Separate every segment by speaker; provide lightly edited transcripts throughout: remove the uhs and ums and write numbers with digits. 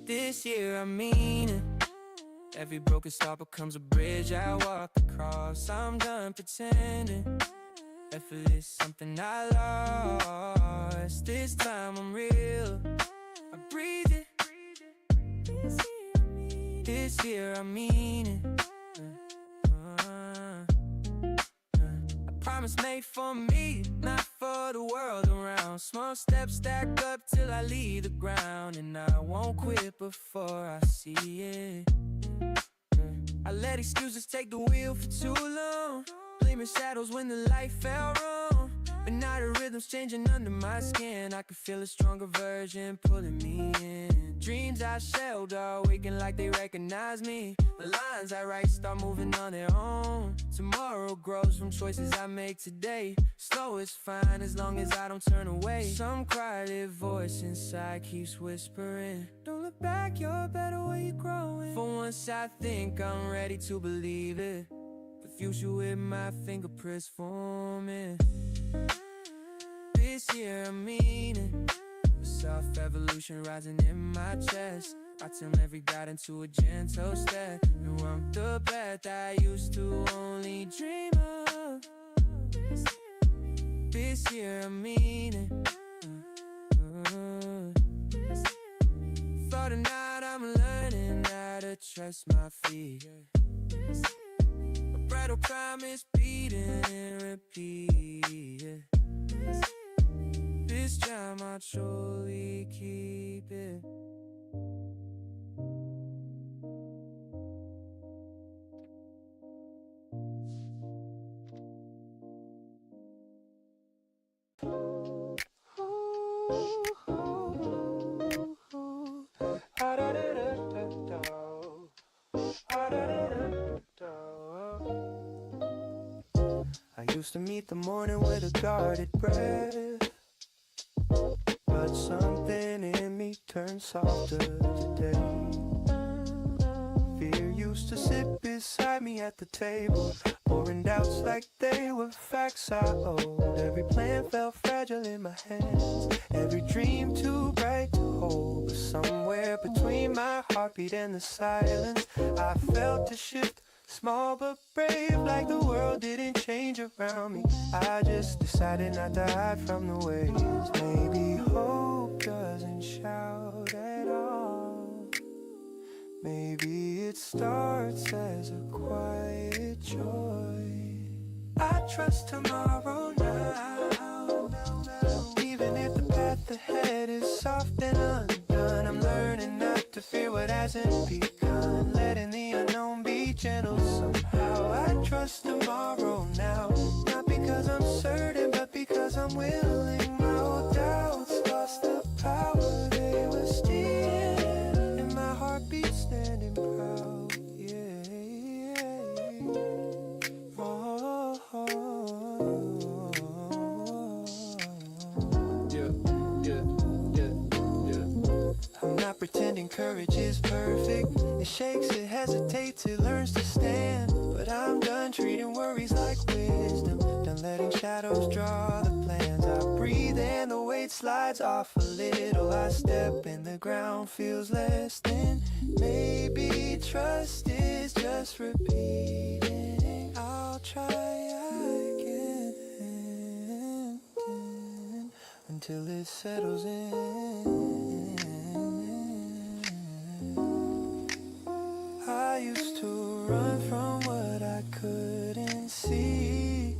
Speaker 1: This year I mean it. Every broken star becomes a bridge I walk across. I'm done pretending. Effort is something I lost. This time I'm real. I breathe it. This year I mean it. A promise made for me, not for the world around. Small steps stack up till I leave the ground, and I won't quit before I see it. I let excuses take the wheel for too long, blaming shadows when the light felt wrong. But now the rhythm's changing under my skin. I can feel a stronger version pulling me in. Dreams I shelled are waking like they recognize me. The lines I write start moving on their own. Tomorrow grows from choices I make today. Slow is fine as long as I don't turn away. Some quiet voice inside keeps whispering, don't look back, you're better where you're growing. For once I think I'm ready to believe it. The future with my fingerprints forming. This year I mean it. A soft evolution rising in my chest. I turn every doubt into a gentle step and walk the path I used to only dream of. This year I mean it. For tonight I'm learning how to trust my feet. A brittle promise beating and repeat. This time I'll surely keep it. I used to meet the morning with a guarded breath, but something in me turned softer today. Fear used to sit beside me at the table, pouring doubts like they were facts I owed. Every plan felt fragile in my hands, every dream too bright to hold. But somewhere between my heartbeat and the silence, I felt a shift. Small but brave, like the world didn't change around me. I just decided not to hide from the waves. Maybe hope doesn't shout at all. Maybe it starts as a quiet joy. I trust tomorrow now, even if the path ahead is soft and undone. I'm learning not to fear what hasn't begun, letting the unknown be gentle somehow. I trust tomorrow now, not because I'm certain, but because I'm willing. My old doubts lost the power they were stealing, and my heartbeat standing proud. Yeah, oh, oh, oh. I'm not pretending courage is perfect. It shakes, it hesitates, it learns to stand. But I'm done treating worries like wisdom, done letting shadows draw the plans. I breathe and the weight slides off a little. I step and the ground feels less than. Maybe trust is just repeating. I'll try again until it settles in. I used to run from what I couldn't see,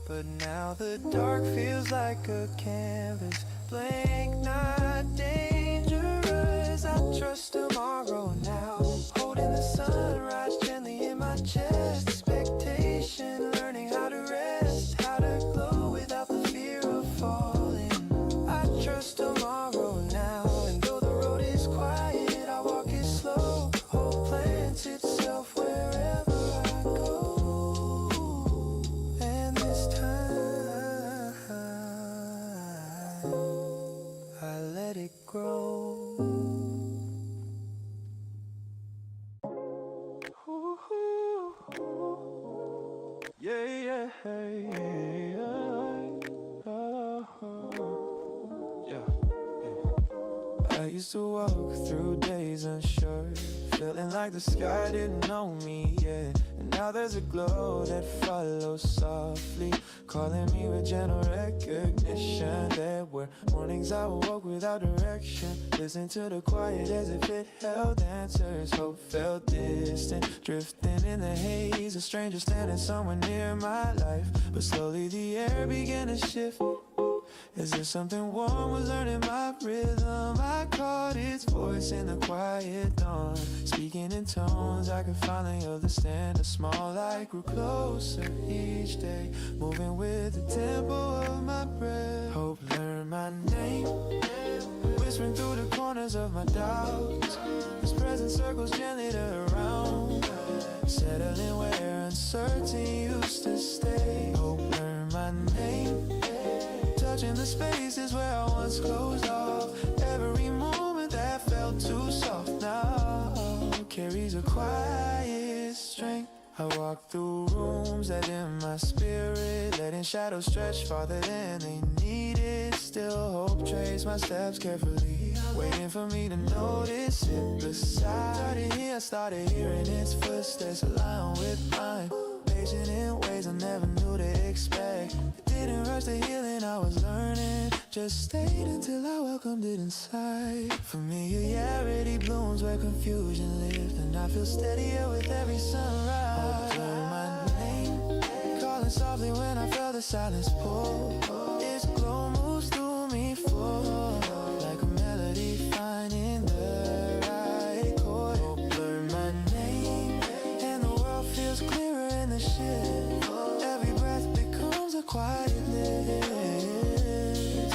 Speaker 1: but now the dark feels like a canvas, blank, not dangerous. I trust tomorrow now, holding the sunrise gently in my chest. Expectation, learning how to rest, how to glow without the fear of falling. I trust tomorrow now, and though the road is quiet, I walk it slow. Hope plants itself wherever I go, and this time used to walk through days unsure, feeling like the sky didn't know me yet. And now there's a glow that follows softly, calling me with gentle recognition. There were mornings I woke without direction, listen to the quiet as if it held answers. Hope felt distant, drifting in the haze, a stranger standing somewhere near my life. But slowly the air began to shift, as if something warm was learning my rhythm. I caught its voice in the quiet dawn, speaking in tones I could finally understand. A small light grew closer each day, moving with the tempo of my breath. Hope learned my name, whispering through the corners of my doubts. His presence circles gently around, settling where uncertainty used to stay. Hope learned my name, touching the spaces where I once closed off. Every moment that felt too soft now carries a quiet strength. I walk through rooms that in my spirit, letting shadows stretch farther than they needed. Still hope trace my steps carefully, waiting for me to notice it beside it. I started hearing its footsteps align with mine, patient in ways I never knew to expect. It didn't rush the healing I was learning, just stayed until I welcomed it inside. Familiarity blooms where confusion lived, and I feel steadier with every sunrise. Hope learned my name, calling softly when I felt the silence pull. Its glow moves through me full, like a melody finding the right chord. Hope learned my name, and the world feels clearer in the shift. Every breath becomes a quiet lift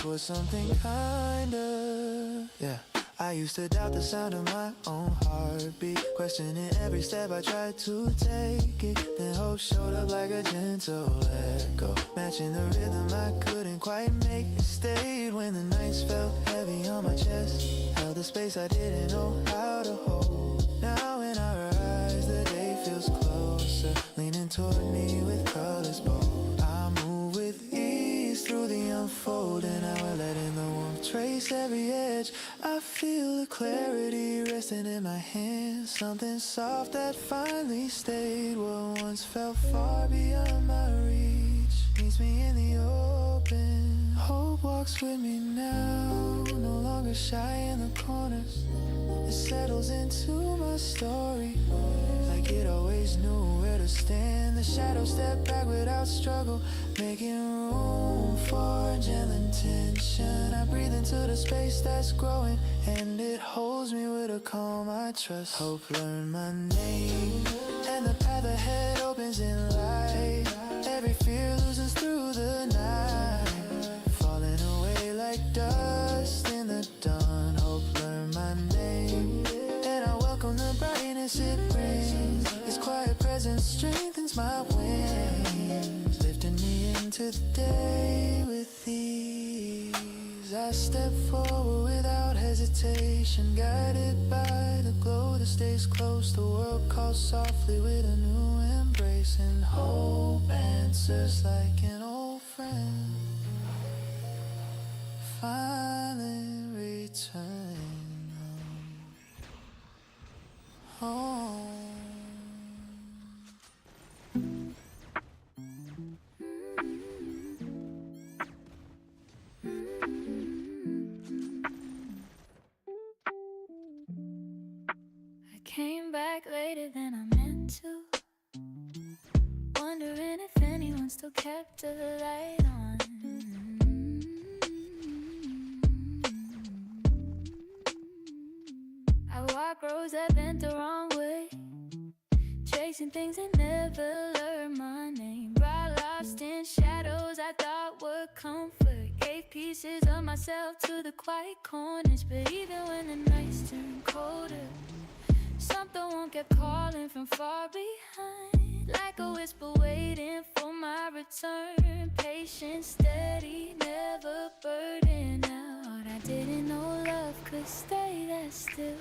Speaker 1: towards something kinder. Yeah. I used to doubt the sound of my own heartbeat, questioning every step I tried to take it. Then hope showed up like a gentle echo, matching the rhythm I couldn't quite make. It stayed when the nights felt heavy on my chest, held the space I didn't know how to hold. Now in our eyes the day feels closer, leaning toward me with colors bold. I move with ease through the unfolding hour, letting the warmth trace every edge. I feel the clarity resting in my hands, something soft that finally stayed. What once felt far beyond my reach meets me in the open. Hope walks with me now, no longer shy in the corners. It settles into my story, like it always knew where to stand. The shadows step back without struggle, making room for gentle intention. I breathe into the space that's growing, and it holds me with a calm I trust. Hope learned my name, and the path ahead opens in light. Every fear loosens through the night, falling away like dust in the dawn. Hope learned my name, and I welcome the brightness it brings. Its quiet presence strengthens my wings, lifting me into the day with ease. I step forward without hesitation, guided by the glow that stays close. The world calls softly with a new embrace, and hope answers like an old friend, finally returning home.
Speaker 2: Came back later than I meant to, wondering if anyone still kept the light on. I walk roads that bent the wrong way, chasing things that never learned my name. Brought lost in shadows I thought were comfort, gave pieces of myself to the quiet corners. But even when the nights turned colder, something won't kept calling from far behind, like a whisper waiting for my return. Patient, steady, never burdened out. I didn't know love could stay that still,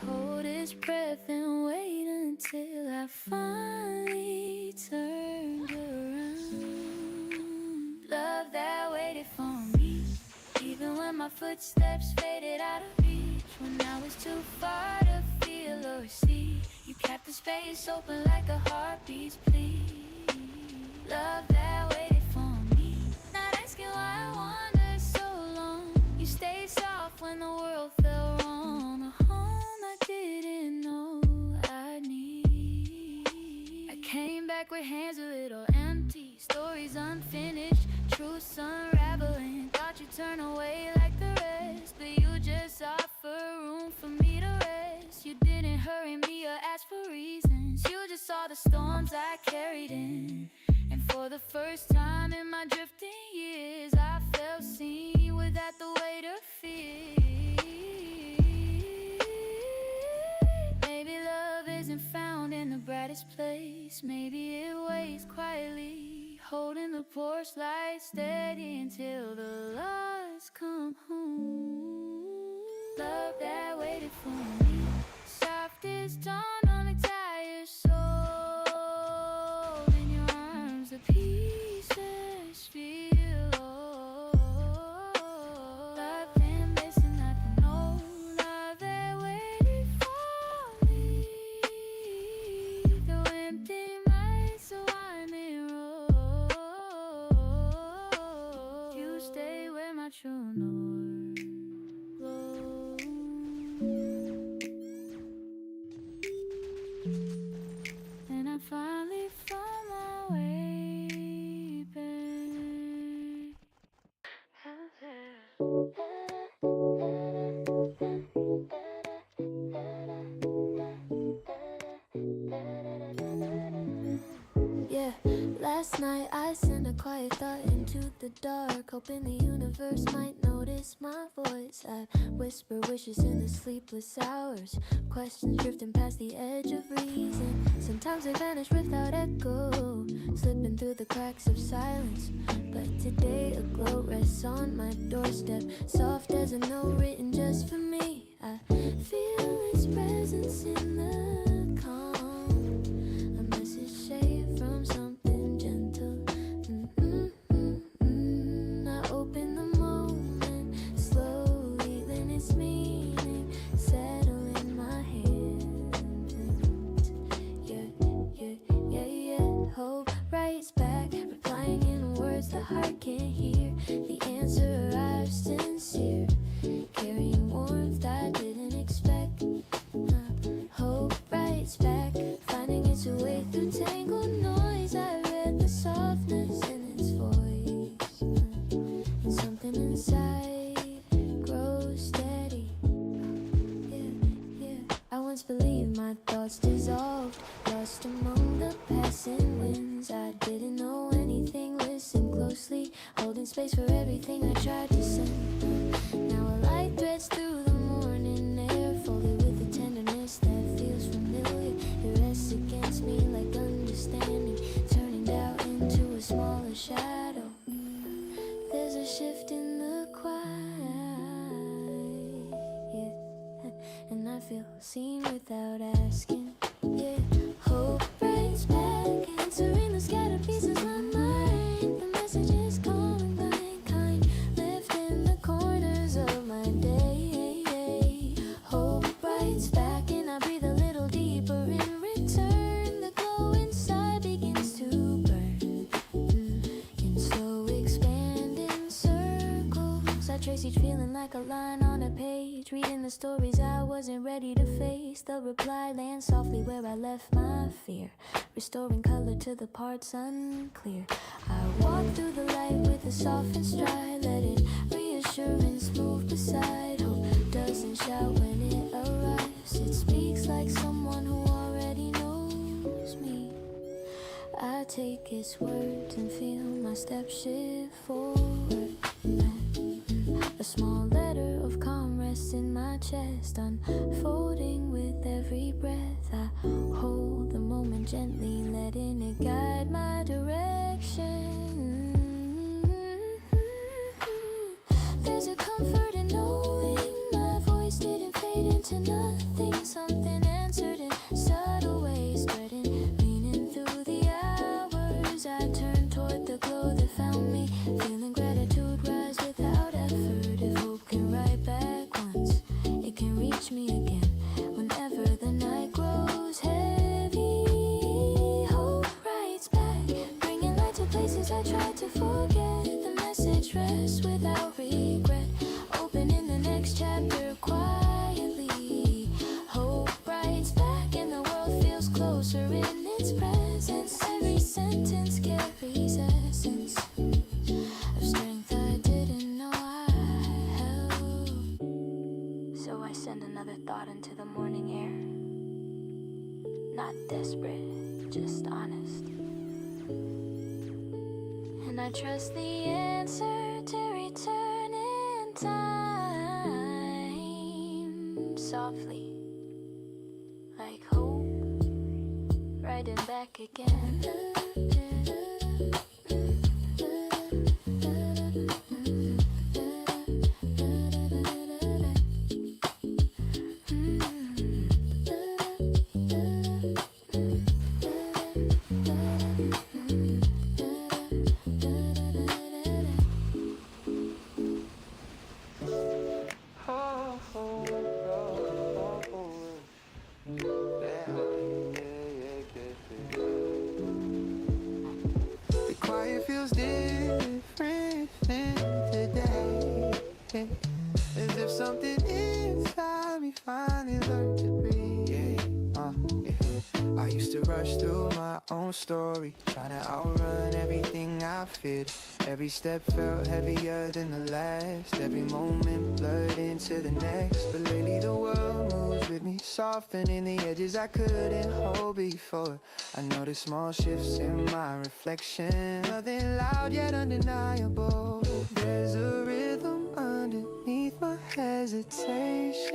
Speaker 2: hold its breath and wait until I finally turned around. Love that waited for me, even when my footsteps faded out of reach. when I was too far to feel or see. You kept the space open like a heartbeat's plea. Love that waited for me, not asking why I wandered so long. You stayed soft when the world fell wrong, a home I didn't know I need. I came back with hands a little empty, stories unfinished, truths unraveling. Thought you'd turn away like the rest, but you just offer room for me to rest. You didn't hurry me or ask for reasons, you just saw the storms I carried in. And for the first time in my drifting years, I felt seen without the weight of fear. Maybe love isn't found in the brightest place, maybe it waits quietly, holding the porch light steady until the lost come home. Love that waited for me, soft as dawn on a tired soul. In your arms, the pieces feel whole. Love been missing nothing, no love that waited for me. The empty nights, so I'm in road. You stay where my true north glows. And I finally found my way back. Yeah, last night I sent a quiet thought into the dark, hoping the universe might notice my voice. I whisper wishes in the sleepless hours, questions drifting past the edge of reason. Sometimes they vanish without echo, slipping through the cracks of silence. But today a glow rests on my doorstep, soft as a note written just for me. I feel its presence in the calm, a message shaped from something gentle. I open the moment slowly, then its meaning settle in my hands. Yeah. Hope writes back, replying in words the heart can't hear. The answer arrives sincere, carrying warmth I didn't expect. Hope writes back, finding its way through tangled noise. I read the softness in its voice, and something inside grows steady. Yeah. I once believed my thoughts dissolved, lost among the passing winds. I didn't know anything, listen closely, holding space for everything I tried to send. Now a light threads through the morning air, folded with a tenderness that feels familiar. It rests against me like understanding, turning doubt into a smaller shadow. There's a shift in the quiet, yeah, and I feel seen without asking. Yeah, hope writes back, answering the scattered pieces of my mind. The message is calling by kind, lifting the corners of my day. Hope writes back, and I breathe a little deeper in return. The glow inside begins to burn, in slow expanding circles. I trace each feeling like a line on a page, reading the stories I wasn't ready to face. The reply lands softly where I left my fear, restoring color to the parts unclear. I walk through the light with a softened stride, letting reassurance move beside. Hope doesn't shout when it arrives, it speaks like someone who already knows me. I take its words and feel my steps shift forward. A small letter of calm rests in my chest, unfolding with every breath. I hold the moment gently, letting it guide my direction. There's a comfort in knowing my voice didn't fade into nothing. Something answered in subtle ways, spreading meaning through the hours. I turn toward the glow that found me, feeling gratitude rise without effort. If hope can write back once, it can reach thought into the morning air. Not desperate, just honest. And I trust the answer to return in time, softly, like hope, riding back again.
Speaker 1: The quiet feels different today, as if something inside me finally learned to breathe. I used to rush through my own story, trying to outrun everything I feared. Every step felt heavier than the last, every moment blurred into the next. But lately the world moves with me, softening the edges I couldn't hold before. I notice small shifts in my reflection, nothing loud yet undeniable. There's a rhythm underneath my hesitation,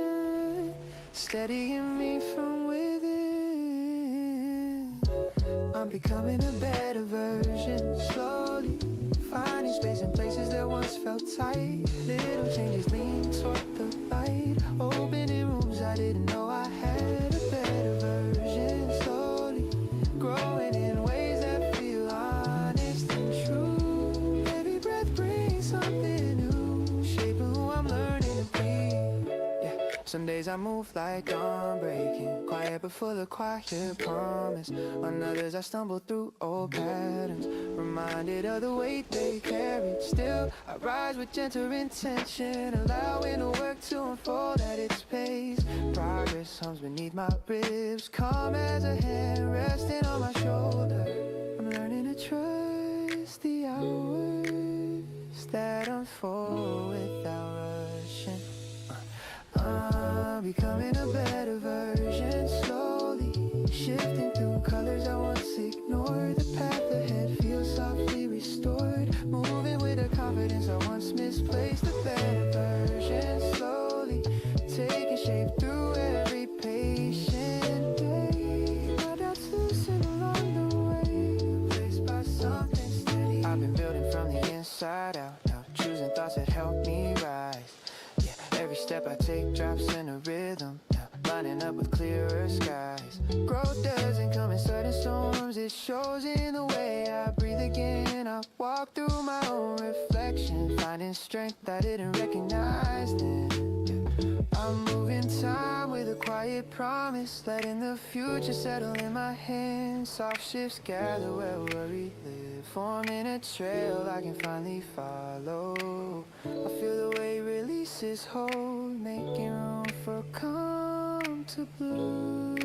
Speaker 1: steadying me from within. I'm becoming a better version, slowly finding space in places that once felt tight. Little changes lean toward the light, opening rooms I didn't know I had. A better version, slowly growing in ways that feel honest and true. Every breath brings something new, shaping who I'm learning to be. Some days I move like I'm breaking, quiet but full of quiet promise. On others I stumble through old patterns, reminded of the weight they carry. Still I rise with gentle intention, allowing the work to unfold at its pace. Progress hums beneath my ribs, calm as a hand resting on my shoulder. I'm learning to trust the hours that unfold without rushing. I'm becoming a better version, slowly shifting through colors I once ignored. The path ahead feels softly restored, moving with a confidence I once misplaced. A better version, slowly taking shape through every patient day. My doubts loosen along the way, replaced by something steady. I've been building from the inside out now, choosing thoughts that help me rise. Every step I take drops in a rhythm, lining up with clearer skies. Growth doesn't come in sudden storms, it shows in the way I breathe again. I walk through my own reflection, finding strength I didn't recognize then. I'm moving time with a quiet promise, letting the future settle in my hands. Soft shifts gather where worry live, forming a trail I can finally follow. I feel the weight releases hold, making room for calm to blue.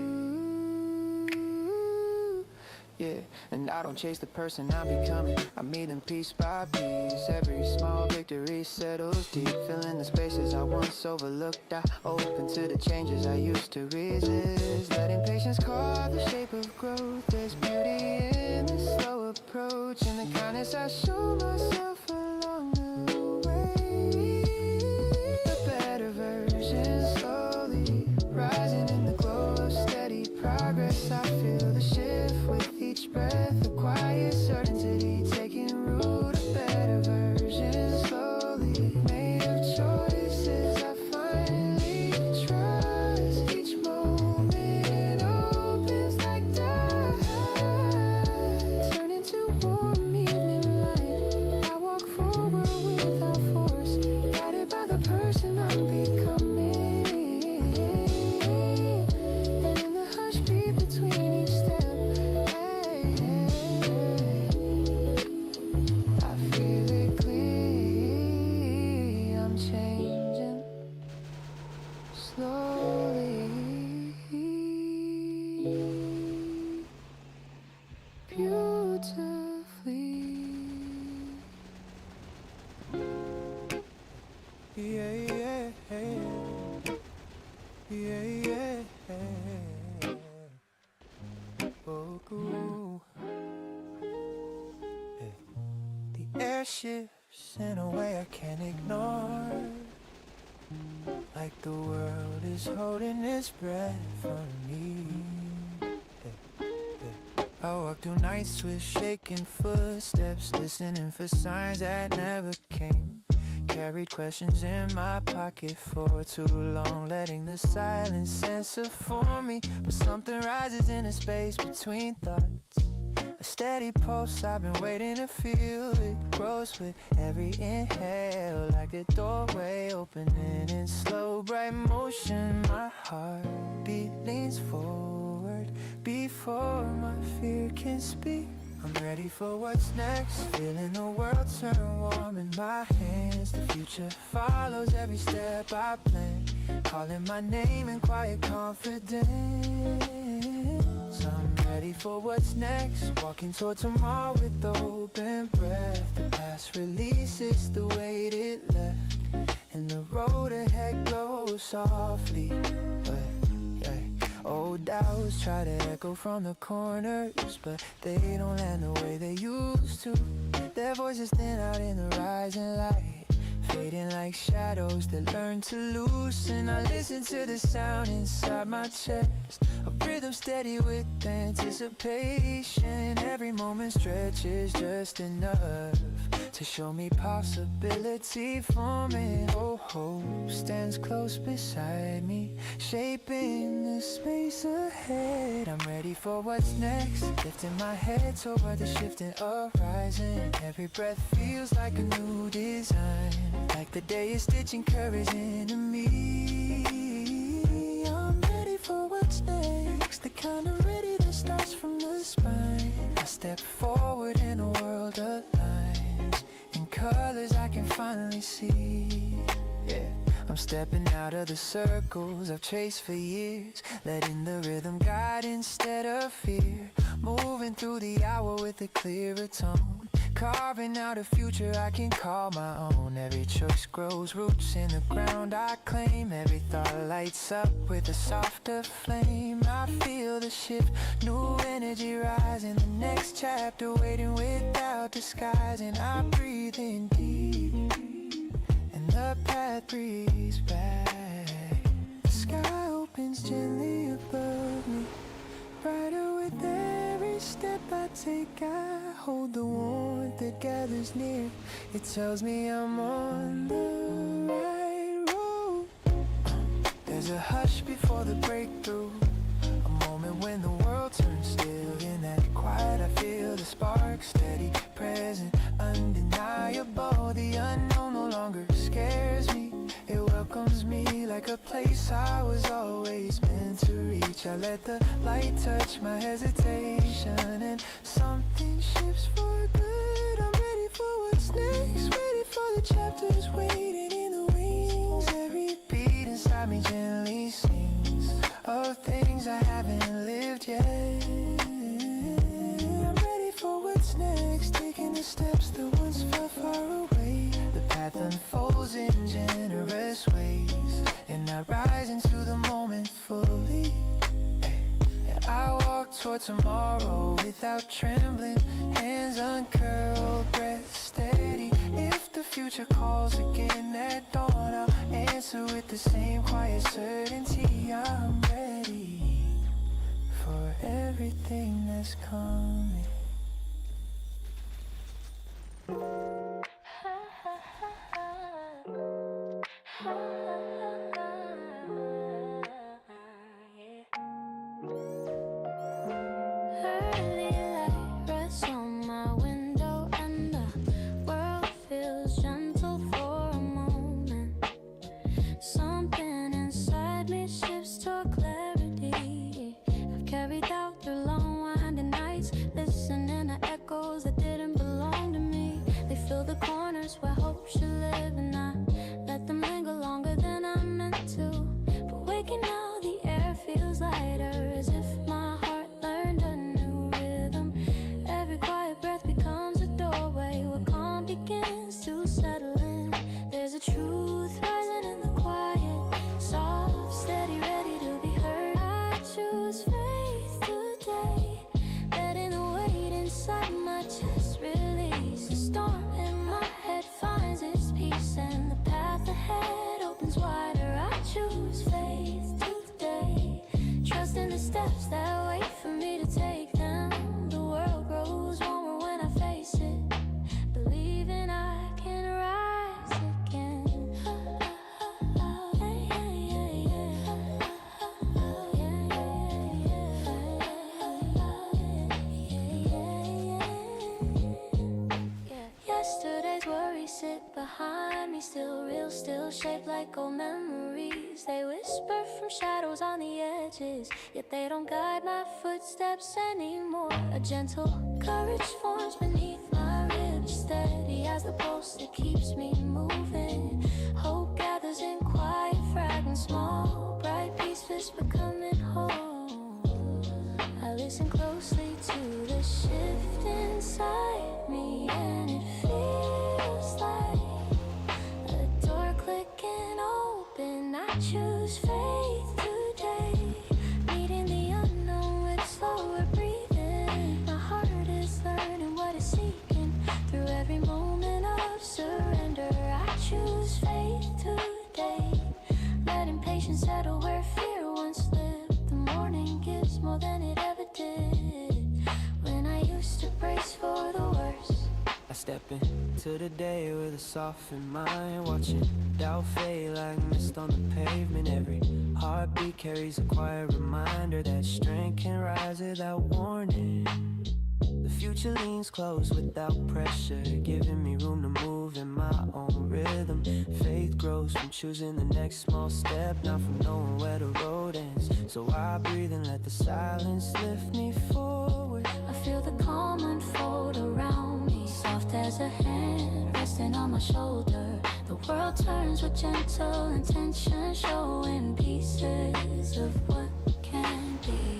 Speaker 1: Yeah, and I don't chase the person I'm becoming, I meet them piece by piece. Every small victory settles deep, filling the spaces I once overlooked. I open to the changes I used to resist, letting patience carve the shape of growth. There's beauty in the slow approach, and the kindness I show myself along the way. A better version, slowly rising in the glow of steady progress. I feel the shift with each breath, a quiet certainty taking root. A better version, slowly made of choices I finally trust. Each moment opens like tide, turning to warm evening light. I walk air shifts in a way I can't ignore. Like the world is holding its breath for me. I walk through nights with shaking footsteps, listening for signs that never came. Carried questions in my pocket for too long, letting the silence answer for me. But something rises in the space between thoughts, a steady pulse I've been waiting to feel. It grows with every inhale, like a doorway opening in slow bright motion. My heartbeat leans forward before my fear can speak. I'm ready for what's next, feeling the world turn warm in my hands. The future follows every step I plan, calling my name in quiet confidence. I'm ready for what's next, walking toward tomorrow with open breath. The past releases the weight it left, and the road ahead glows softly. Old doubts try to echo from the corners, but they don't land the way they used to. Their voices thin out in the rising light, fading like shadows that learn to loosen. I listen to the sound inside my chest, a rhythm steady with anticipation. Every moment stretches just enough to show me possibility forming. Oh, hope stands close beside me, shaping the space ahead. I'm ready for what's next, lifting my head toward the shifting horizon. Every breath feels like a new design, like the day is stitching courage into me. I'm ready for what's next, the kind of ready that starts from the spine. I step forward in a world of lines, in colors I can finally see. Yeah, I'm stepping out of the circles I've chased for years, letting the rhythm guide instead of fear. Moving through the hour with a clearer tone, carving out a future I can call my own. Every choice grows roots in the ground I claim. Every thought lights up with a softer flame. I feel the shift, new energy rising. The next chapter waiting without disguising. I breathe in deep, and the path breathes back. The sky opens gently above me, brighter with every step I take. I hold the warmth that gathers near. It tells me I'm on the right road. There's a hush before the breakthrough, a moment when the world turns still. In that quiet I feel the spark, steady, present, undeniable. The unknown no longer scares me, it welcomes me like a place I was always meant to reach. I let the light touch my hesitation, and something shifts for good. I'm ready for what's next, ready for the chapters waiting in the wings. Every beat inside me gently sings of things I haven't lived yet. I'm ready for what's next, taking the steps that once felt far away. The path unfolds in generous ways, and I rise into the moment fully. And I walk toward tomorrow without trembling, hands uncurled, breath steady. If the future calls again at dawn, I'll answer with the same quiet certainty. I'm ready for everything that's coming.
Speaker 2: Early light rests on my window, and the world feels gentle for a moment. Something inside me shifts toward clarity. I've carried out through long winding nights, listening trust in the steps that wait for me to take them. The world grows warmer when I face it, believing I can rise again. Yesterday's worries sit behind me, still real, still shaped like old memories. They whisper from shadows on the edges, yet they don't guide my footsteps anymore. A gentle courage forms beneath my ribs, steady as the pulse that keeps me moving. Hope gathers in quiet fragments, small, bright pieces becoming whole. I listen closely to the shift inside me, and it feels like a door clicking open. I choose faith today, meeting the unknown with slower breathing. My heart is learning what it's seeking through every moment of surrender. I choose faith today, letting patience settle where fear once lived. The morning gives more than it ever did when I used to brace for the worst.
Speaker 1: I step into the day with a softened mind, watching doubt fade like mist on the pavement. Every heartbeat carries a quiet reminder that strength can rise without warning. The future leans close without pressure, giving me room to move in my own rhythm. Faith grows from choosing the next small step, not from knowing where the road ends. So I breathe and let the silence lift me forward.
Speaker 2: I feel the calm unfold around me, soft as a hand resting on my shoulder. The world turns with gentle intention, showing pieces of what can be.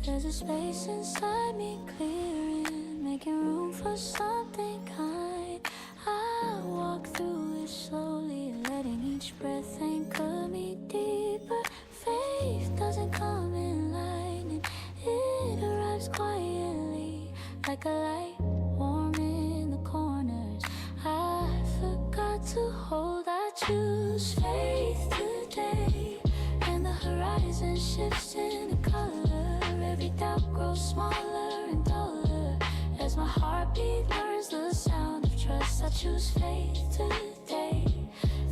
Speaker 2: There's a space inside me clearing, making room for something kind. I walk through it slowly, letting each breath anchor me deeper. Faith doesn't come in lightning, it arrives quietly, like a light warm in the corners I forgot to hold. I choose faith today, and the horizon shifts into color. Every doubt grows smaller and duller as my heartbeat learns the sound of trust. I choose faith today,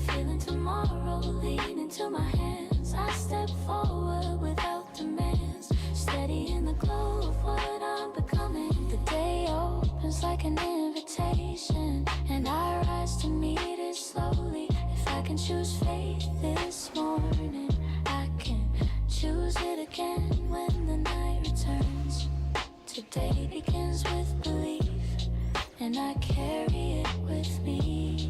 Speaker 2: feeling tomorrow lean into my hands. I step forward without demands, steady in the glow of what I'm becoming. The day opens like an invitation, and I rise to meet it slowly. If I can choose faith this morning, I can choose it again when the night returns. Today begins with belief, and I carry it with me.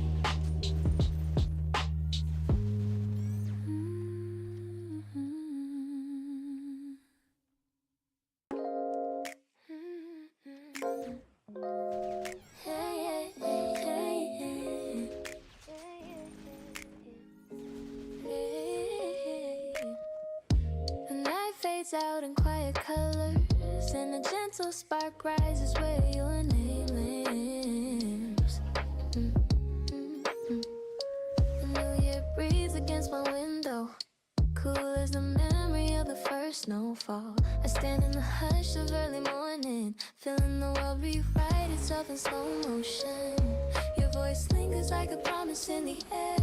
Speaker 2: The night fades out in quiet colors, and a gentle spark rises where your name lives. The new year breathes against my window, cool as the memory of the first snowfall. I stand in the hush of early morning, feeling the world rewrite itself in slow motion. Your voice lingers like a promise in the air,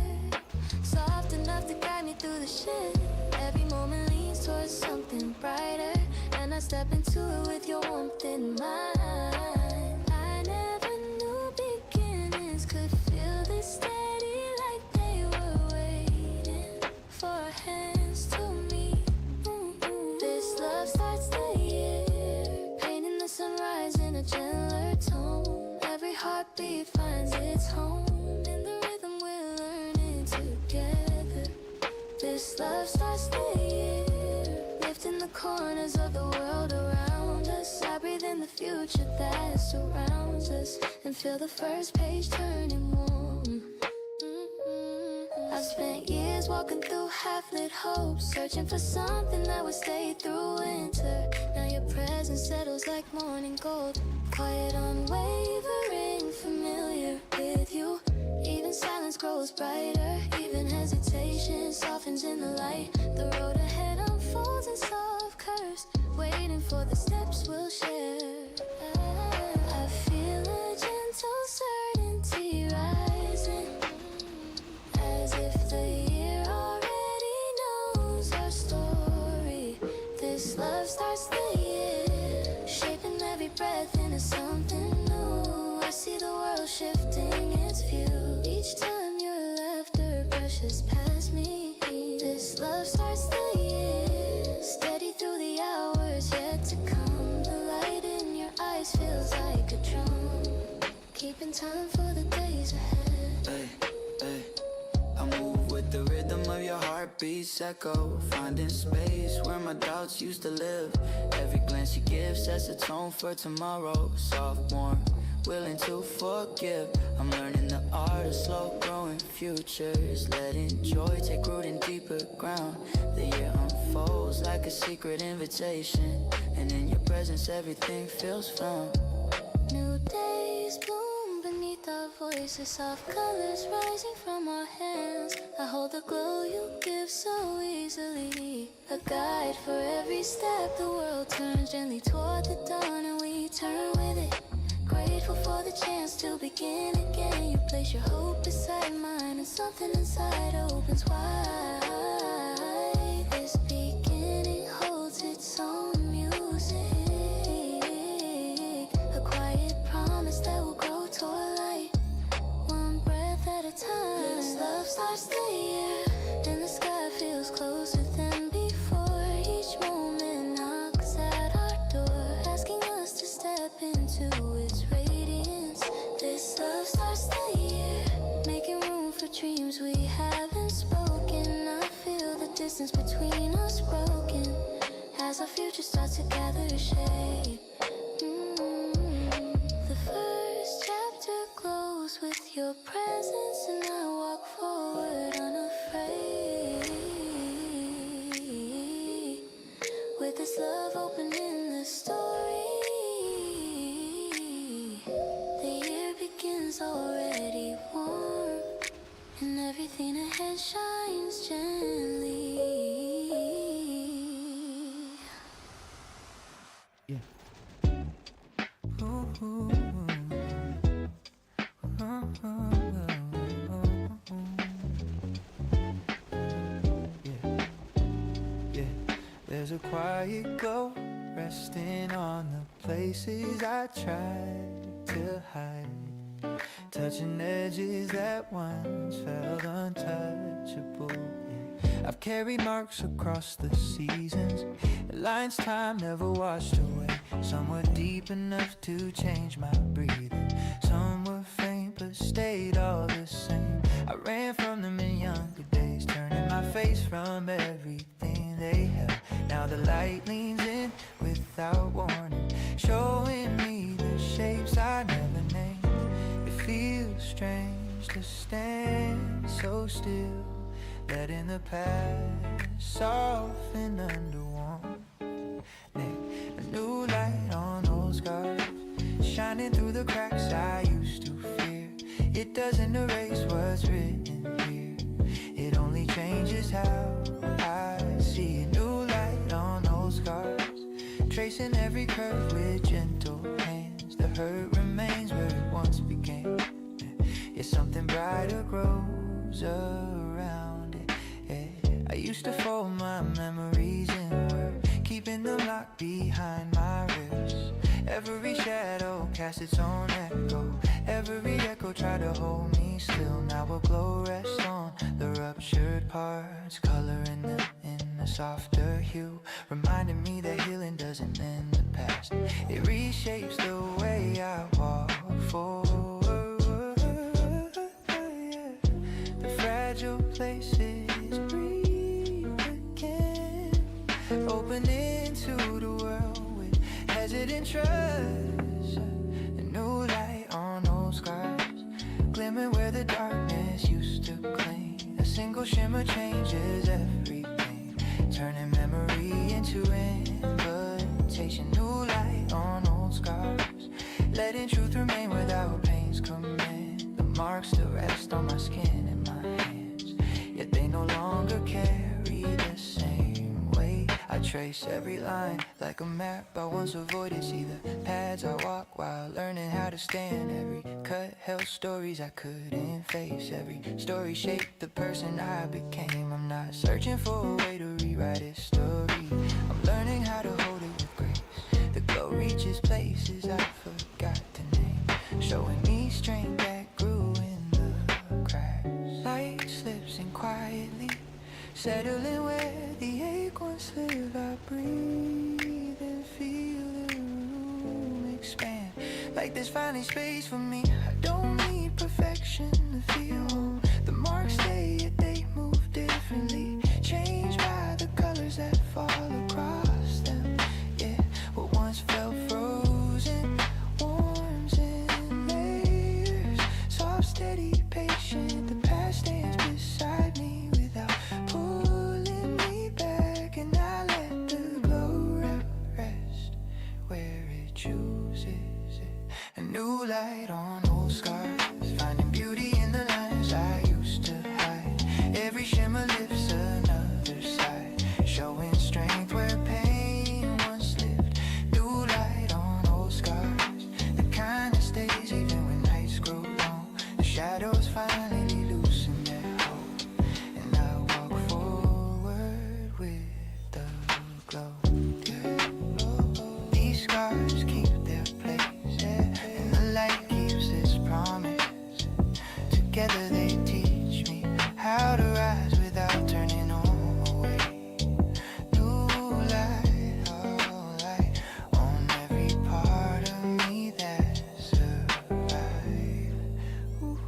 Speaker 2: soft enough to guide me through the shit. Every moment leads towards something brighter, and I step into it with your warmth in mind. I never knew beginnings could feel this steady, like they were waiting for hands to meet. This love starts the year, painting the sunrise in a gentler tone. Every heartbeat finds its home in the rhythm we're learning together. This love starts the year, lifting the corners of the world around us. I breathe in the future that surrounds us, and feel the first page turning warm. I've spent years walking through half-lit hopes, searching for something that would stay through winter. Now your presence settles like morning gold, quiet, unwavering, familiar with you. Even even silence grows brighter. Even hesitation softens in the light. The road ahead unfolds in soft curves, waiting for the steps we'll share. I feel a gentle certainty rising, as if the year already knows our story. This love starts the year, shaping every breath into something new. I see the world shifting its view each time your laughter brushes past me. This love starts the year, steady through the hours yet to come. The light in your eyes feels like a drum, keeping time for the days ahead.
Speaker 3: Hey, hey. I move with the rhythm of your heartbeats echo, finding space where my doubts used to live. Every glance you give sets a tone for tomorrow. Soft, warm, willing to forgive. I'm learning the art of slow growing futures, letting joy take root in deeper ground. The year unfolds like a secret invitation, and in your presence everything feels found.
Speaker 2: New days bloom beneath our voices, soft colors rising from our hands. I hold the glow you give so easily, a guide for every step. The world turns gently toward the dawn, and we turn with it, grateful for the chance to begin again. You place your hope beside mine, and something inside opens wide. This beginning holds its own music, a quiet promise that will grow toward light, one breath at a time. This love starts the year, and the sky feels closer than before. Each moment knocks at our door, asking us to step into its radiance. This love starts the year, making room for dreams we haven't spoken. I feel the distance between us broken, as our future starts to gather shape. The first chapter glows with your presence, and I walk forward unafraid, with this love opening the story. The year begins already warm, and everything ahead shines gently.
Speaker 1: There's a quiet glow resting on the places I tried to hide, touching edges that once felt untouchable. I've carried marks across the seasons, lines time never washed away. Some were deep enough to change my breathing, some were faint but stayed all the same. I ran from them in younger days, turning my face from everything they held. Now the light leans in without warning, showing me the shapes I never named. It feels strange to stand so still, letting the past soften under warmth. A new light on old scars, shining through the cracks I used to fear. It doesn't erase what's written here, it only changes how I see. A new light on old scars, tracing every curve with gentle hands. The hurt remains where it once began, yet something brighter grows around it. I used to fold my memories inward, keeping them locked behind my ribs. Every shadow casts its own echo, every echo tried to hold me still. Now a glow rests on the ruptured parts, coloring them in a softer hue, reminding me that healing doesn't end the past, it reshapes the way I walk forward. The fragile places breathe again, open into the world with hesitant trust. A new light on old scars, glimmering where the darkness used to cling. A single shimmer changes everything, turning memory into invitation. New light on old scars, trace every line like a map I once avoided. See the paths I walk while learning how to stand. Every cut held stories I couldn't face. Every story shaped the person I became. I'm not searching for a way to rewrite history. I'm learning how to hold it with grace. The glow reaches places I forgot to name, showing me strength that grew in the cracks. Light slips in quietly, settling where the ache once lived. I breathe and feel the room expand, like there's finally space for me. I don't need perfection to feel home. The marks stay, yet they move differently, changed by the colors that fall across them. Yeah, what once felt frozen warms in layers, soft, steady, patient. The past stands beside me without pulling me back, and I let the glow rest where it chooses it. A new light on old scars, finding beauty in the lines I used to hide. Every shimmer lifts another side, showing strength where pain once lived. New light on old scars, the kind that stays even when nights grow long. The shadows finally loosen their hold, and I walk forward with the glow. Yeah. These scars keep their place, yeah, and the light keeps its promise. Together they teach me how to rise without turning away. New light, oh light, on every part of me that survived. Ooh.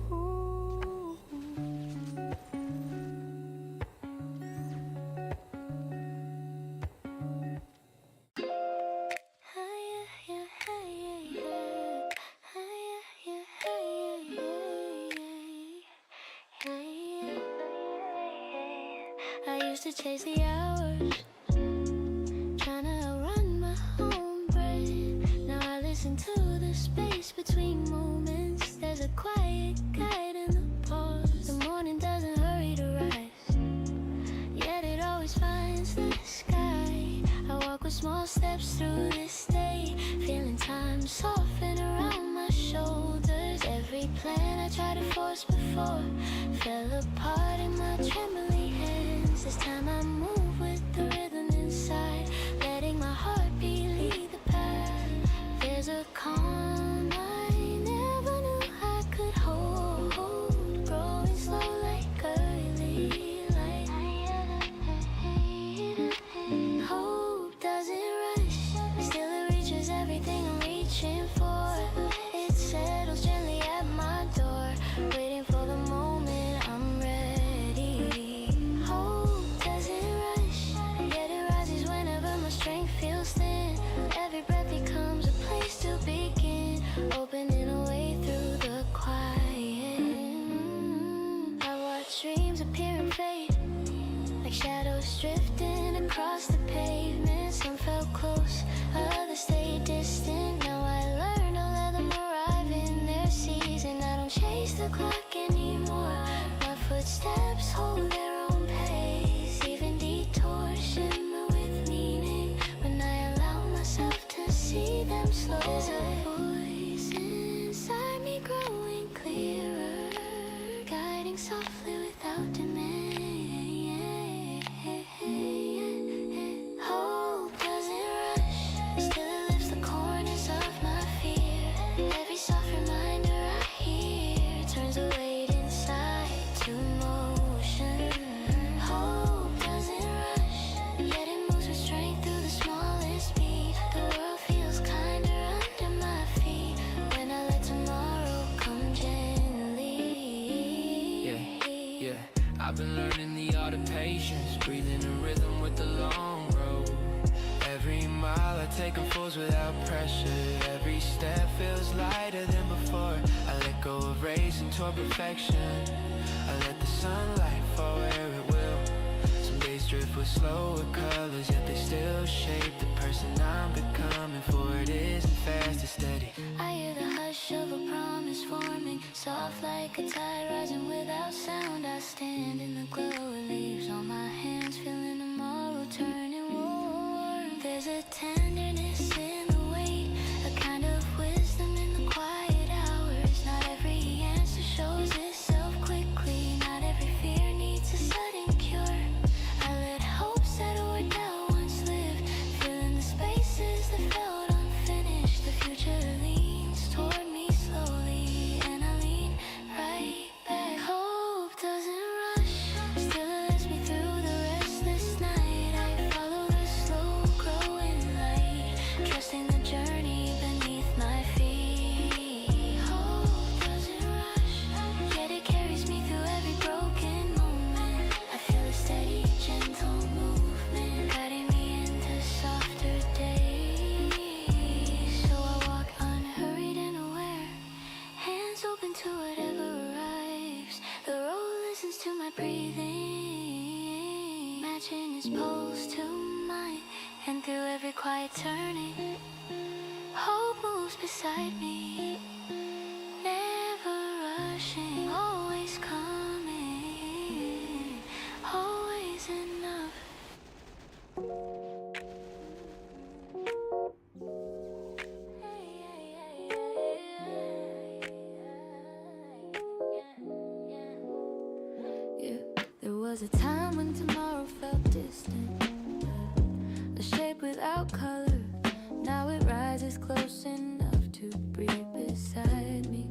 Speaker 2: I used to chase the hours, trying to outrun my own brain. Now I listen to the space between moments. There's a quiet guide in the pause. The morning doesn't hurry to rise, yet it always finds the sky. I walk with small steps through this day, feeling time soften around my shoulders. Every plan I tried to force before fell apart in my trembling hands. This time I move with the rhythm inside, letting my heartbeat lead the path. There's a calm I never knew I could hold, growing slow like early light. Hope doesn't rush, still it reaches everything I'm reaching for. It settles gently at my door, waiting for the moment I'm ready. Hope doesn't rush, yet it rises whenever my strength feels thin. Every breath becomes a place to begin, opening a way through the quiet. I watch dreams appear and fade, like shadows drifting across the pavement. Some felt close, others stayed distant. Now I learn to let them arrive in their season. I don't chase the clock anymore, my footsteps hold their own pace. Even detours shimmer with meaning when I allow myself to see them slow. There's a voice inside me growing clearer, guiding softly without demand. Hope doesn't rush, still it lifts the corners of my fear. Every soft reminder I hear turns the weight inside to motion. Hope doesn't rush, yet it moves with strength through the smallest beat. The world feels kinder under my feet when I let tomorrow come gently.
Speaker 4: Yeah, I've been learning the art of patience, breathing in rhythm with the long road. Every mile I take unfolds without pressure. Every step feels lighter than before. I let go of racing toward perfection. I let the sunlight fall where it will. Some days drift with slower colors, yet they still shape the person I'm becoming. For it isn't fast, it's steady.
Speaker 2: I hear the hush of a promise forming, soft like a tide rising without sound. I stand in the glow, it leaves on my hands, feeling tomorrow turning warm. And through every quiet turning, hope moves beside me. Never rushing, always coming, always enough. Yeah, there was a time when tomorrow felt distant, a shape without color. Now it rises close enough to breathe beside me.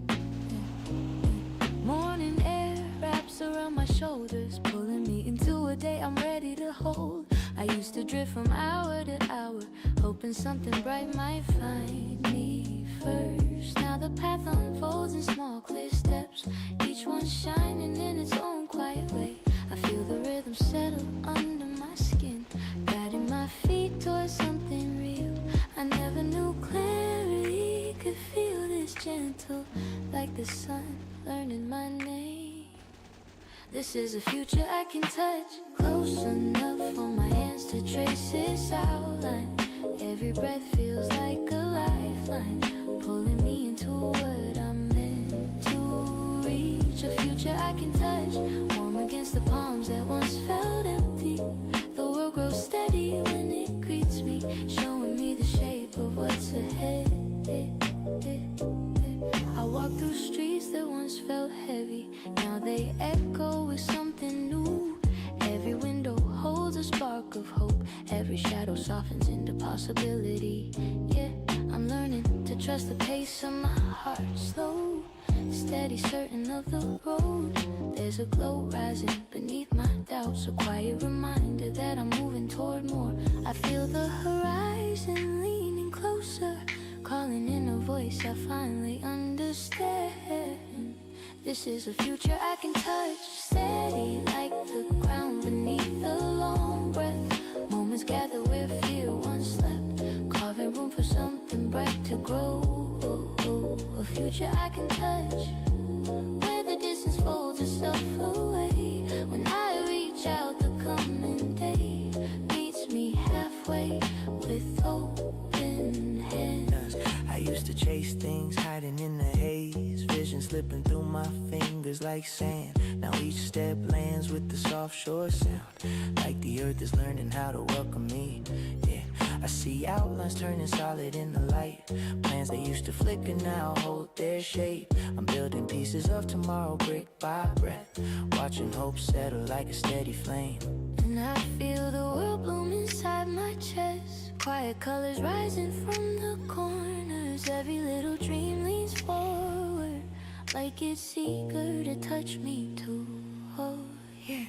Speaker 2: Morning air wraps around my shoulders, pulling me into a day I'm ready to hold. I used to drift from hour to hour, hoping something bright might find me first. Now the path unfolds in small clear steps, each one shining in its own quiet way. I feel the rhythm settle under my skin, guiding my feet towards something real. I never knew clarity could feel this gentle, like the sun learning my name. This is a future I can touch, close enough for my hands to trace its outline. Every breath feels like a lifeline, pulling me into what I'm meant to reach. A future I can touch, warm against the palms that once felt empty. The world grows steady when it greets me, showing me the shape of what's ahead. I walk through streets that once felt heavy, now they echo with something new. Every window holds a spark of hope, every shadow softens into possibility. Yeah, I'm learning to trust the pace of my heart, slow, steady, certain of the road. There's a glow rising beneath my doubts, a quiet reminder that I'm moving toward more. I feel the horizon leaning closer, calling in a voice I finally understand. This is a future I can touch, steady like the ground beneath the long breath. Moments gather where fear once slept, carving room for something bright to grow. A future I can touch, where the distance folds itself away. When I reach out, the coming day meets me halfway with open hands.
Speaker 1: I used to chase things hiding in the haze, vision slipping through my fingers like sand. Now each step lands with the soft shore sound, like the earth is learning how to welcome me. Yeah, I see outlines turning solid in the light, plans that used to flicker now hold their shape. I'm building pieces of tomorrow brick by breath, watching hope settle like a steady flame.
Speaker 2: And I feel the world bloom inside my chest, quiet colors rising from the corners. Every little dream leans forward, like it's eager to touch me too. Oh yeah,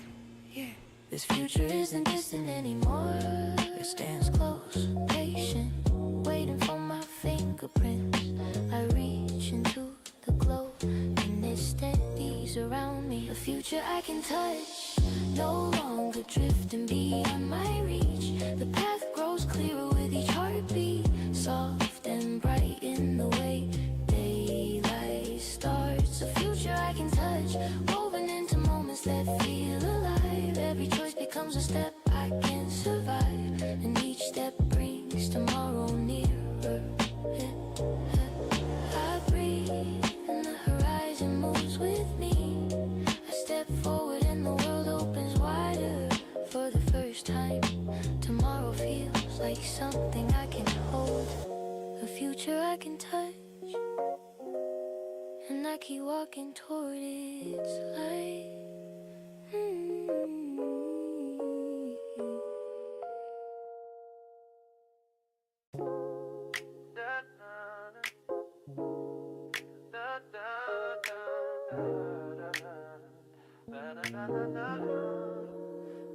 Speaker 2: yeah. This future isn't distant anymore, it stands close, patient, waiting for my fingerprints. I reach into the glow, and it steadies around me. A future I can touch, no longer drifting beyond my reach. The path grows clearer with each heartbeat, soft and bright in the way daylight starts. A future I can touch, woven into moments that feel alive. Every choice becomes a step I can survive, and each step brings tomorrow nearer. I breathe and the horizon moves with me. I step forward and the world opens wider. For the first time, tomorrow feels like something I can hold, a future I can touch, and I keep walking toward its light.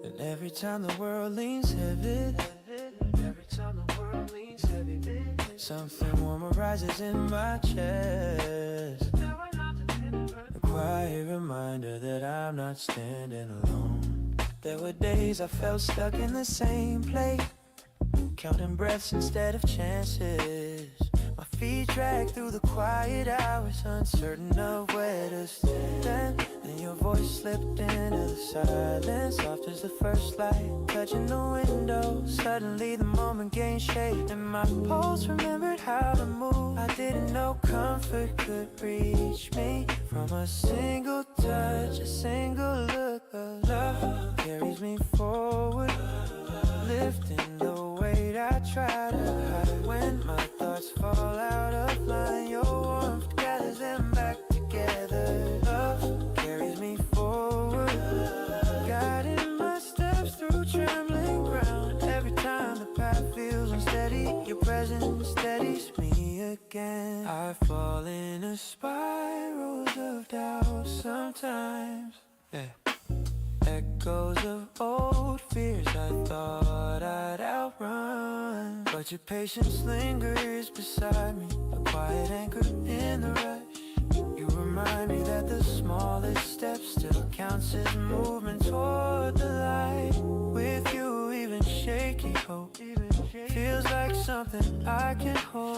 Speaker 1: And every time the world leans heavy, every time the world leans heavy, something warm arises in my chest. A quiet reminder that I'm not standing alone. There were days I felt stuck in the same place, counting breaths instead of chances. My feet drag through the quiet hours, uncertain of where to stand. And your voice slipped into the silence, soft as the first light, touching the window. Suddenly the moment gained shape, and my pulse remembered how to move. I didn't know comfort could reach me from a single touch, a single look. Of love carries me forward, lifting the weight I try to hide. When my thoughts fall out of line, your warmth gathers them back together. Love carries me forward, guiding my steps through trembling ground. Every time the path feels unsteady, your presence steadies me again. I fall into spirals of doubt sometimes, yeah. Echoes of old fears I thought I'd outrun, but your patience lingers beside me, a quiet anchor in the rush. You remind me that the smallest step still counts as movement toward the light. With you, even shaky hope feels like something I can hold.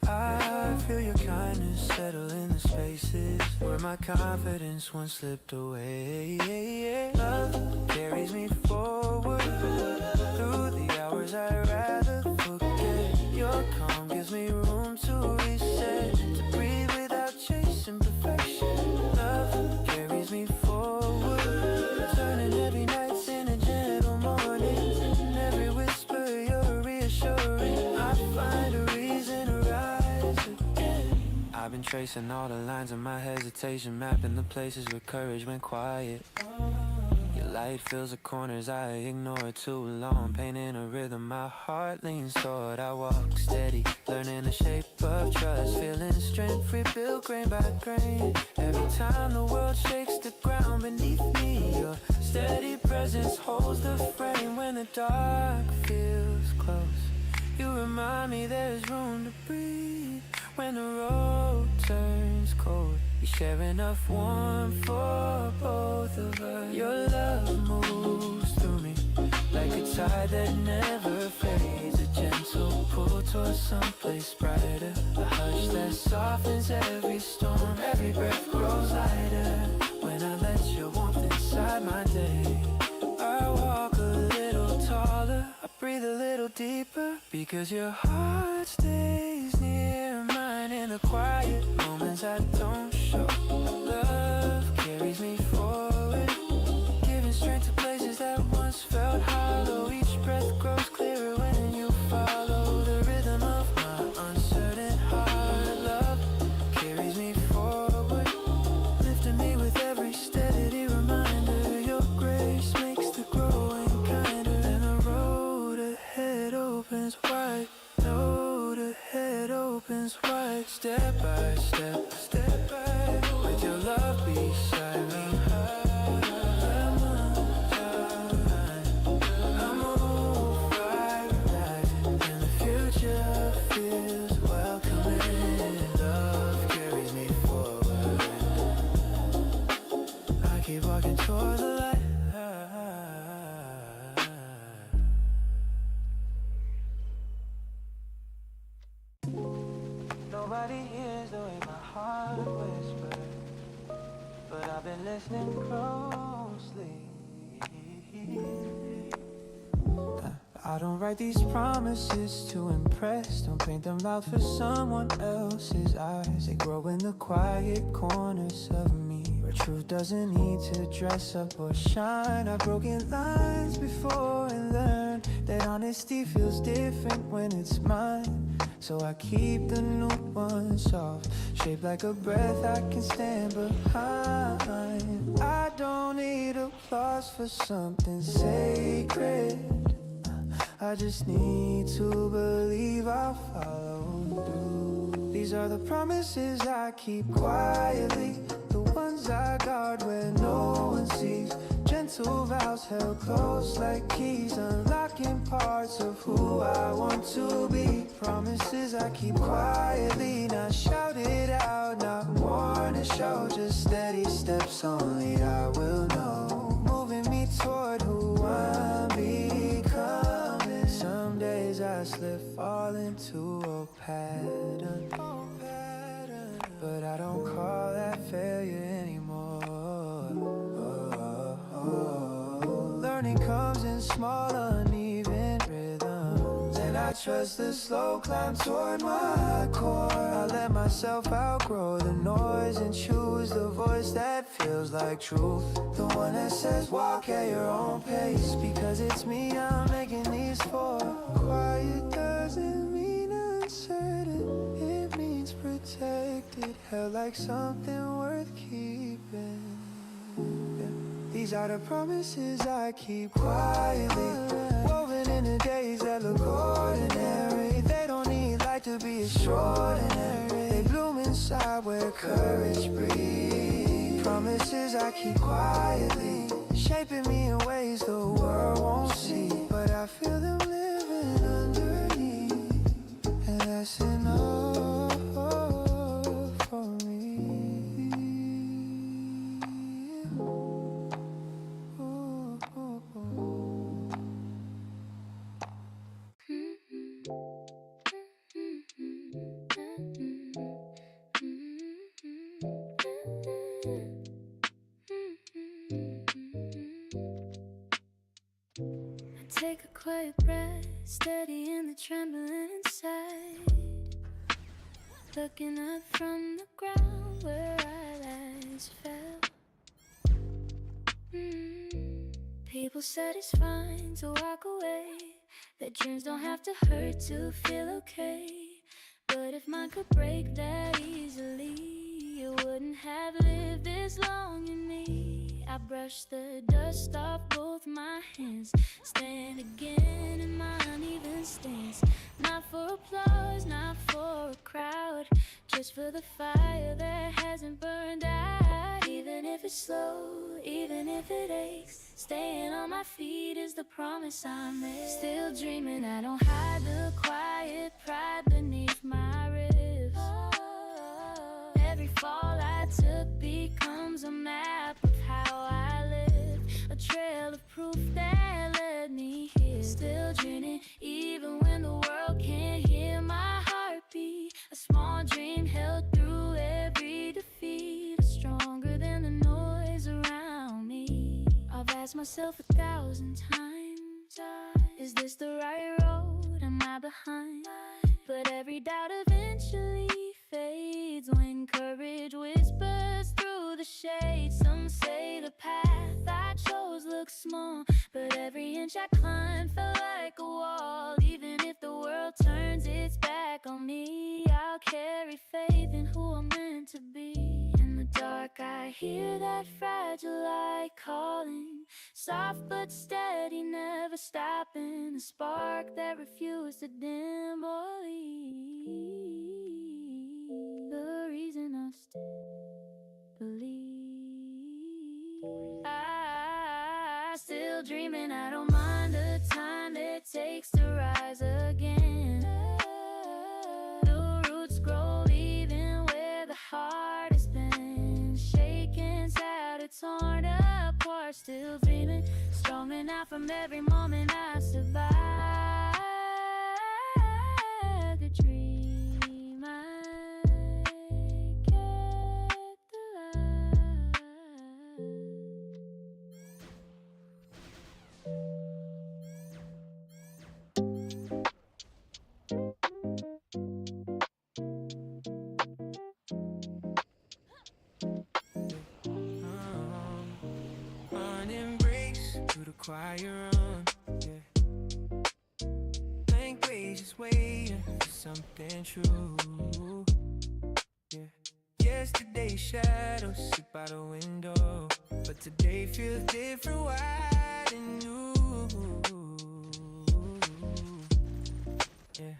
Speaker 1: I feel your kindness settle in the spaces where my confidence once slipped away. Love carries me forward through the hours I'd rather forget. Your calm gives me room to reset, to breathe without chasing perfection. Love carries me forward, turning every night into gentle mornings. In every whisper you're reassuring, I find a reason to rise again. I've been tracing all the lines of my hesitation, mapping the places where courage went quiet. Your light fills the corners I ignored too long, painting a rhythm my heart leans toward. I walk steady, learning the shape of trust, feeling strength rebuilt grain by grain. Every time the world shakes the ground beneath me, your steady presence holds the frame. When the dark feels close, you remind me there's room to breathe. When the road turns cold, you share enough warmth for both of us. Your love moves through me like a tide that never fades, a gentle pull towards someplace brighter, a hush that softens every storm. Every breath grows lighter when I let your warmth inside my day. I walk a little taller, I breathe a little deeper, because your heart stays near mine in the quiet moments I don't show. Love carries me forward, giving strength to places that once felt hollow. Each breath grows clearer when you follow the rhythm of my uncertain heart. Love carries me forward, lifting me with every steady reminder. Your grace makes the growing kinder, and the road ahead opens wide. Road ahead opens wide. Step by step, step by, with your love beside me. I move right, and the future feels welcoming. Love carries me forward, I keep walking toward the light. Nobody hears the way my heart whispers, but I've been listening closely. I don't write these promises to impress, don't paint them loud for someone else's eyes. They grow in the quiet corners of me, where truth doesn't need to dress up or shine. I've broken lines before and learned that honesty feels different when it's mine. So I keep the new ones soft, shaped like a breath I can stand behind. I don't need applause for something sacred, I just need to believe I'll follow through. These are the promises I keep quietly, the ones I guard where no one sees. Gentle vows held close like keys, unlocking parts of who I want to be. Promises I keep quietly, not shouted out, not worn to show. Just steady steps only I will know, moving me toward who I'm becoming. Some days I slip, fall into a pattern, but I don't call that failure anymore. small uneven rhythms, and I trust the slow climb toward my core. I let myself outgrow the noise and choose the voice that feels like truth, the one that says walk at your own pace, because it's me I'm making these for. Quiet doesn't mean uncertain, it means protected, held like something worth keeping. These are the promises I keep quietly, woven in the days that look ordinary. They don't need light to be extraordinary, they bloom inside where courage breathes. Promises I keep quietly, shaping me in ways the world won't see, but I feel them living underneath, and that's enough for me.
Speaker 2: Take a quiet breath, steady in the trembling inside, looking up from the ground where I last fell. People said it's fine to walk away, that dreams don't have to hurt to feel okay. But if mine could break that easily, you wouldn't have lived this long in me. I brush the dust off both my hands, stand again in my uneven stance. Not for applause, not for a crowd, just for the fire that hasn't burned out. Even if it's slow, even if it aches, staying on my feet is the promise I made. Still dreaming, I don't hide the quiet pride beneath my ribs. Every fall I took becomes a map of how I live, a trail of proof that led me here. Still dreaming, even when the world can't hear my heartbeat. A small dream held through every defeat, stronger than the noise around me. I've asked myself 1,000 times, is this the right road? Am I behind? But every doubt eventually fades when courage whispers through the shade. Some say the path I chose looks small, but every inch I climbed felt like a wall. Even if the world turns its back on me, I'll carry faith in who I'm meant to be. In the dark I hear that fragile light calling, soft but steady, never stopping, a spark that refused to dim or leave. The reason I still believe. I still dreaming, I don't mind the time it takes to rise again. The roots grow even where the heart has been shaken, shattered, torn apart. Still dreaming, strong enough from every moment I survive. The dream I get the light.
Speaker 1: Running breaks through the choir run, yeah. Blank pages waiting for something true, yeah. Yesterday's shadows slip out the window, but today feels different, wide and new, yeah.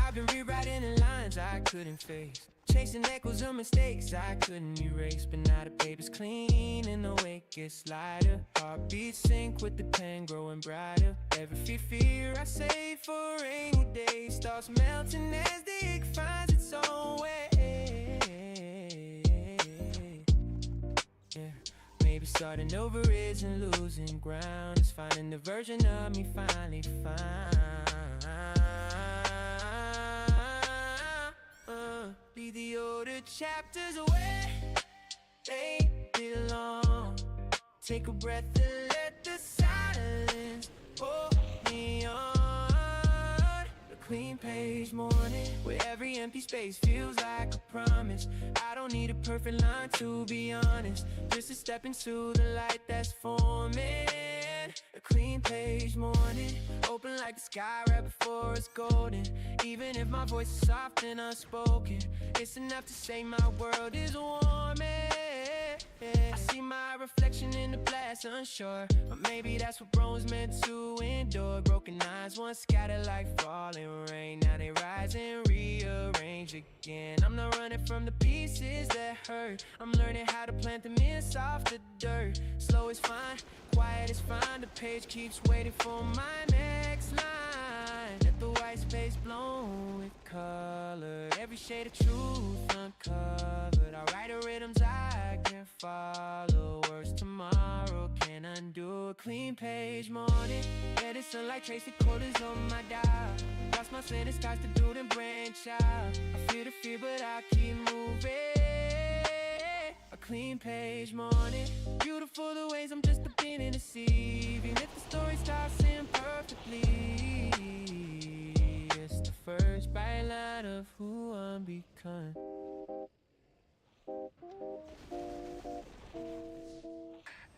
Speaker 1: I've been rewriting the lines I couldn't face, chasing echoes of mistakes I couldn't erase. But now the paper's clean and the weight gets lighter. Heartbeats sync with the pen growing brighter. Every fear I save for a rainy day starts melting as the ink finds its own way. Yeah, maybe starting over isn't losing ground, it's finding the version of me finally found. Leave the older chapters away, ain't it long? Take a breath and let the silence pour. page morning, where every empty space feels like a promise. I don't need a perfect line to be honest, just a step into the light that's forming. A clean page morning, open like the sky right before it's golden. Even if my voice is soft and unspoken, it's enough to say my world is warming. I see my reflection in the glass, unsure, but maybe that's what bro's meant to endure. Broken eyes once scattered like falling rain, now they rise and rearrange again. I'm not running from the pieces that hurt, I'm learning how to plant them in softer dirt. Slow is fine, quiet is fine, the page keeps waiting for my next line. Let the white space blown with color, every shade of truth uncovered. I write the rhythms I can follow, words tomorrow can undo. A clean page morning, yeah, the sunlight trace the colors on my dial. Lost my scent, it starts to do then branch out. I feel the fear but I keep moving. A clean page morning, beautiful the ways I'm just beginning to see. Even if the story starts imperfectly, it's the first bright light of who I'm becoming.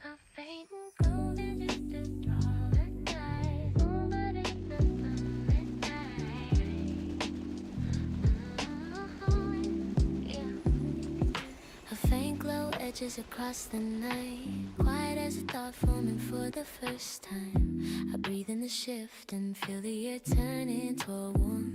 Speaker 2: A faint glow in the dark night, but in the night. Yeah. A faint glow edges across the night, quiet as a thought forming for the first time. I breathe in the shift and feel the air turning toward warmth.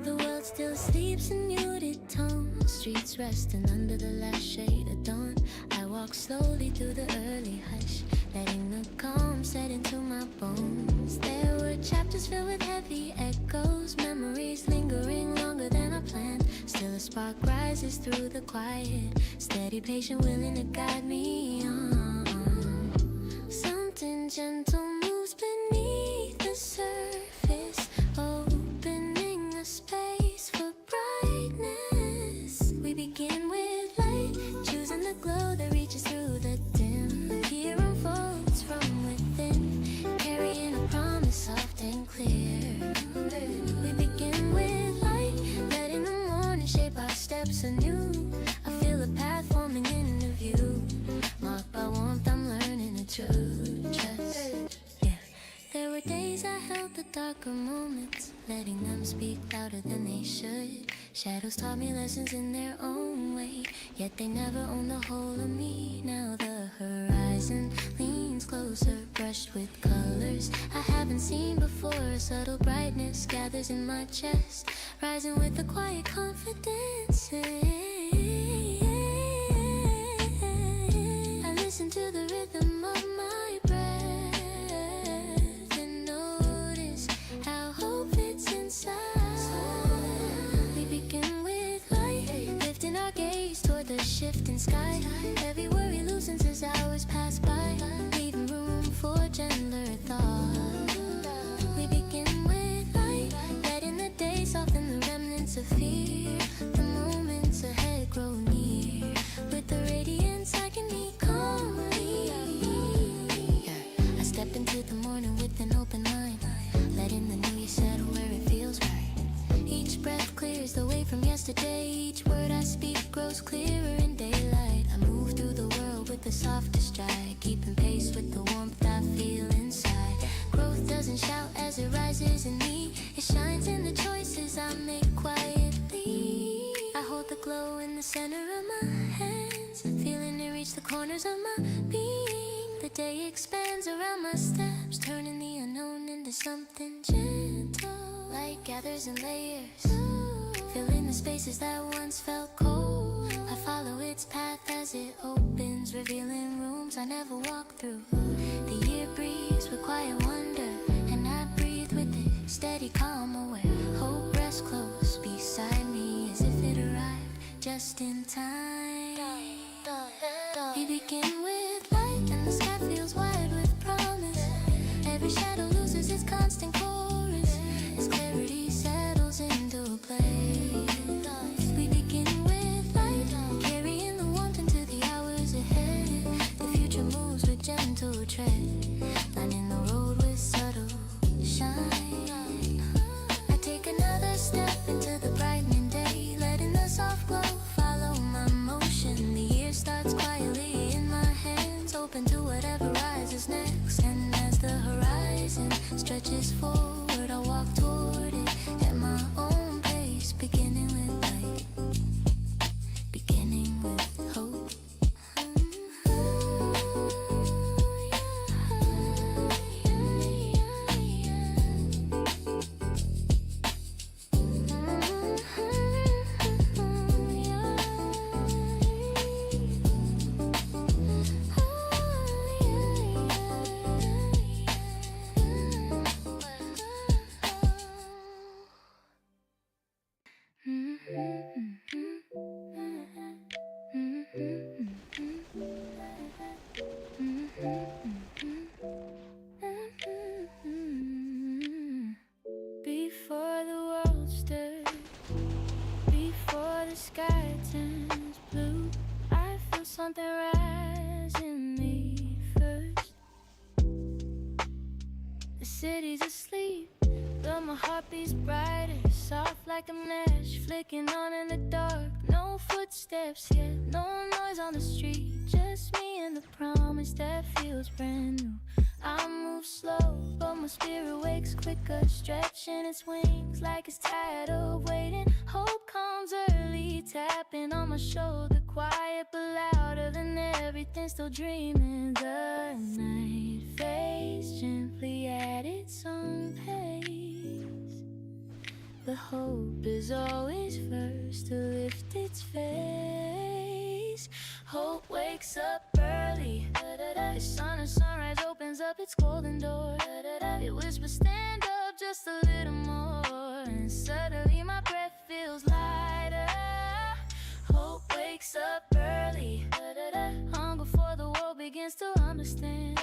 Speaker 2: The world still sleeps in muted tones, streets resting under the last shade of dawn. I walk slowly through the early hush, letting the calm set into my bones. There were chapters filled with heavy echoes, memories lingering longer than I planned. Still a spark rises through the quiet, steady, patient, willing to guide me on. Something gentle moves beneath the surface, opening a space for brightness. We begin with light, choosing the glow that reaches through the dim. The fear unfolds from within, carrying a promise soft and clear. We begin with light, letting the morning shape our steps anew. I feel a path forming into view, marked by warmth I'm learning to trust. Yeah. There were days I held the darker moments, letting them speak louder than they should. Shadows taught me lessons in their own way, yet they never owned the whole of me. Now the horizon leans closer, brushed with colors I haven't seen before. A subtle brightness gathers in my chest, rising with a quiet confidence. I listen to the rhythm of my breath and notice how hope fits inside. We begin with light, lifting our gaze toward the shifting sky. Every worry loosens as hours pass by, leaving room for gentler thought. We begin with light, letting the day soften the remnants of fear. The moments ahead grow near, with the radiance I can meet calmly. I step into the morning with an open mind, letting the new year settle where it feels right. Each breath clears the way from yesterday, each word I speak grows clearer in daylight. I move through the world with the softest stride, keeping pace with the warmth I feel inside. Growth doesn't shout as it rises in me, it shines in the choices I make quietly. I hold the glow in the center of my hands, feeling it reach the corners of my being. The day expands around my steps, turning the unknown into something gentle. Light gathers in layers, filling the spaces that once felt cold. I follow its path as it opens, revealing rooms I never walked through. The year breathes with quiet wonder, and I breathe with it, steady, calm, aware. Hope rests close beside me, as if it arrived just in time. We begin with light, and the sky feels wide with promise. Every shadow loses its constant chorus, as clarity settles into place. We begin with light, carrying the warmth into the hours ahead. The future moves with gentle tread, lining the road with subtle shine. I take another step into something rise in me first. The city's asleep, but my heart beats brighter, soft like a match, flicking on in the dark. No footsteps yet, no noise on the street, just me and the promise that feels brand new. I move slow, but my spirit wakes quicker, stretching its wings like it's tired of waiting. Hope comes early, tapping on my shoulder, quiet but louder than everything, still dreaming. The night fades gently at its own pace, but hope is always first to lift its face. Hope wakes up early, the sun and sunrise opens up its golden door. It whispers, stand up just a little more, and suddenly my breath feels lighter. Hope wakes up early, hunger for the world begins to understand.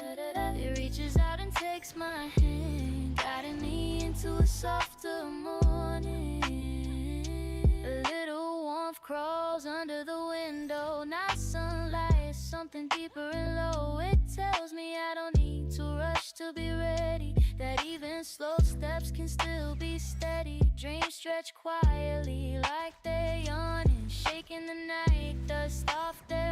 Speaker 2: It reaches out and takes my hand, guiding me into a softer morning. A little warmth crawls under the window, not sunlight, something deeper and low. It tells me I don't need to rush to be ready, that even slow steps can still be steady. Dreams stretch quietly like they're yawning, shaking the night dust off their